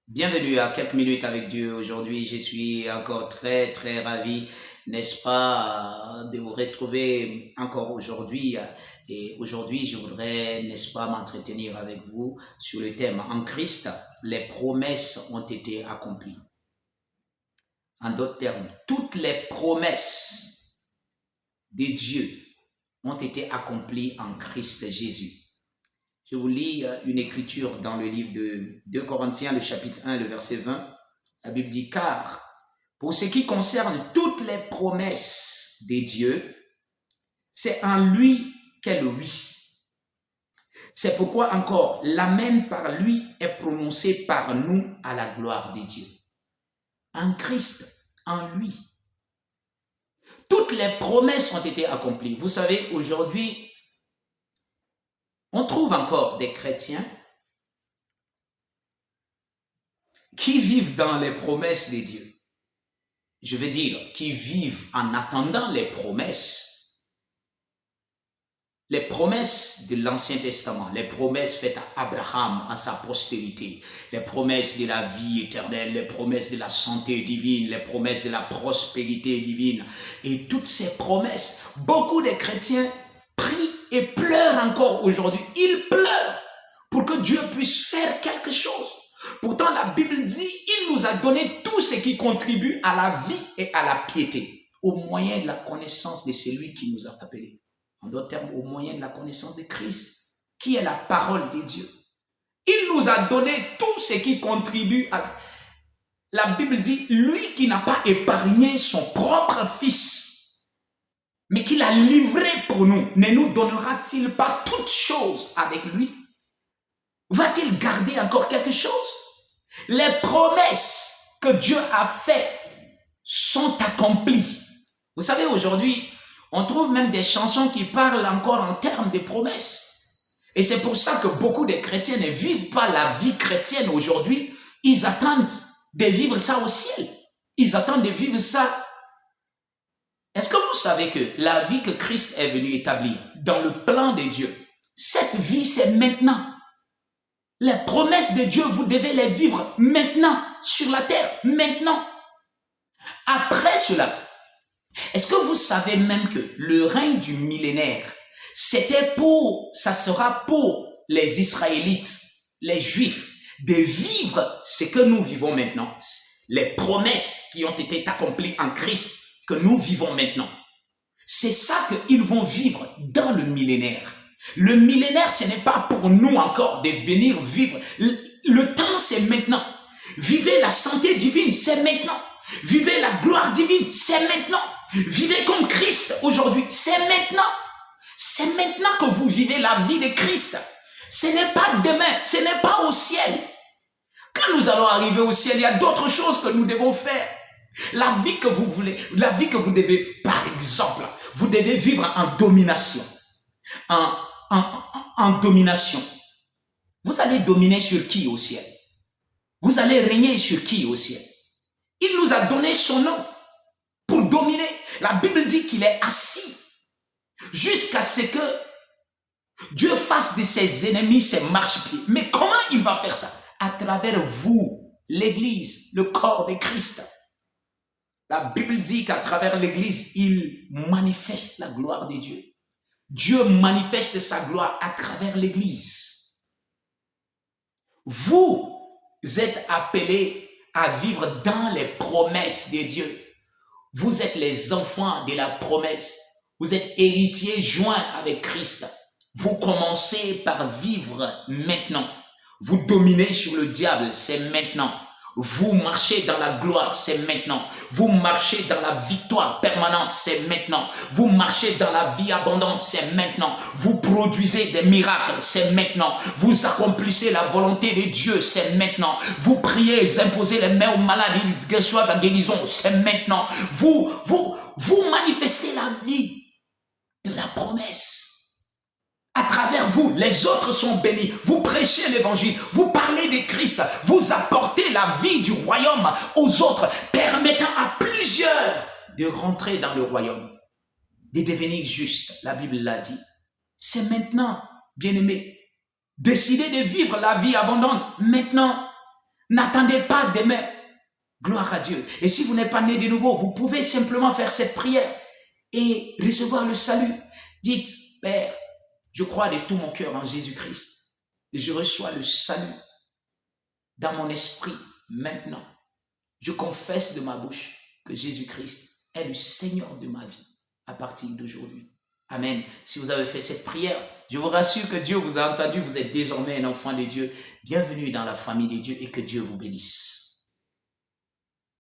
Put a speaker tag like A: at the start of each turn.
A: Bienvenue à quelques minutes avec Dieu. Aujourd'hui, je suis encore très ravi, n'est-ce pas, de vous retrouver encore aujourd'hui. Et aujourd'hui, je voudrais, n'est-ce pas, m'entretenir avec vous sur le thème en Christ, les promesses ont été accomplies. En d'autres termes, toutes les promesses de Dieu ont été accomplies en Christ Jésus. Je vous lis une écriture dans le livre de 2 Corinthiens, le chapitre 1, le verset 20. La Bible dit, car pour ce qui concerne toutes les promesses de Dieu, c'est en lui qu'est le oui. C'est pourquoi encore l'amen par lui est prononcé par nous à la gloire de Dieu. En Christ, en lui. Toutes les promesses ont été accomplies. Vous savez, aujourd'hui, on trouve encore des chrétiens qui vivent dans les promesses de Dieu. Je veux dire, qui vivent en attendant les promesses de l'Ancien Testament, les promesses faites à Abraham, à sa postérité, les promesses de la vie éternelle, les promesses de la santé divine, les promesses de la prospérité divine. Et toutes ces promesses, beaucoup de chrétiens prient et pleurent encore aujourd'hui. Ils pleurent pour que Dieu puisse faire quelque chose. Pourtant, la Bible dit, il nous a donné tout ce qui contribue à la vie et à la piété, au moyen de la connaissance de celui qui nous a appelés. En d'autres termes, au moyen de la connaissance de Christ, qui est la parole de Dieu. Il nous a donné tout ce qui contribue à la Bible dit, lui qui n'a pas épargné son propre fils, mais qui l'a livré pour nous, ne nous donnera-t-il pas toutes choses avec lui? Va-t-il garder encore quelque chose? Les promesses que Dieu a faites sont accomplies. Vous savez, aujourd'hui, on trouve même des chansons qui parlent encore en termes de promesses. Et c'est pour ça que beaucoup de chrétiens ne vivent pas la vie chrétienne aujourd'hui. Ils attendent de vivre ça au ciel. Ils attendent de vivre ça. Est-ce que vous savez que la vie que Christ est venu établir dans le plan de Dieu, cette vie, c'est maintenant. Les promesses de Dieu, vous devez les vivre maintenant, sur la terre, maintenant. Après cela, est-ce que vous savez même que le règne du millénaire, ça sera pour les Israélites, les Juifs, de vivre ce que nous vivons maintenant. Les promesses qui ont été accomplies en Christ, que nous vivons maintenant. C'est ça qu'ils vont vivre dans le millénaire. Le millénaire, ce n'est pas pour nous encore de venir vivre. Le temps, c'est maintenant. Vivez la santé divine, c'est maintenant. Vivez la gloire divine, c'est maintenant. Vivez comme Christ aujourd'hui, c'est maintenant. C'est maintenant que vous vivez la vie de Christ. Ce n'est pas demain, ce n'est pas au ciel. Quand nous allons arriver au ciel, il y a d'autres choses que nous devons faire. La vie que vous voulez, la vie que vous devez, par exemple, vous devez vivre en domination. En domination. Vous allez dominer sur qui au ciel? Vous allez régner sur qui au ciel? Il nous a donné son nom pour dominer. La Bible dit qu'il est assis jusqu'à ce que Dieu fasse de ses ennemis ses marchepieds. Mais comment il va faire ça? À travers vous, l'Église, le corps de Christ. La Bible dit qu'à travers l'Église, il manifeste la gloire de Dieu. Dieu manifeste sa gloire à travers l'Église. Vous êtes appelés à vivre dans les promesses de Dieu. Vous êtes les enfants de la promesse. Vous êtes héritiers joints avec Christ. Vous commencez par vivre maintenant. Vous dominez sur le diable, c'est maintenant. Vous marchez dans la gloire, c'est maintenant. Vous marchez dans la victoire permanente, c'est maintenant. Vous marchez dans la vie abondante, c'est maintenant. Vous produisez des miracles, c'est maintenant. Vous accomplissez la volonté de Dieu, c'est maintenant. Vous priez, imposez les mains aux malades, qu'ils soient la guérison, c'est maintenant. Vous manifestez la vie de la promesse. À travers vous, les autres sont bénis. Vous prêchez l'évangile, vous parlez de Christ, vous apportez la vie du royaume aux autres, permettant à plusieurs de rentrer dans le royaume, de devenir justes. La Bible l'a dit. C'est maintenant, bien-aimés. Décidez de vivre la vie abondante maintenant. N'attendez pas demain. Gloire à Dieu. Et si vous n'êtes pas né de nouveau, vous pouvez simplement faire cette prière et recevoir le salut. Dites, Père, je crois de tout mon cœur en Jésus-Christ et je reçois le salut dans mon esprit maintenant. Je confesse de ma bouche que Jésus-Christ est le Seigneur de ma vie à partir d'aujourd'hui. Amen. Si vous avez fait cette prière, je vous rassure que Dieu vous a entendu. Vous êtes désormais un enfant de Dieu. Bienvenue dans la famille de Dieu et que Dieu vous bénisse.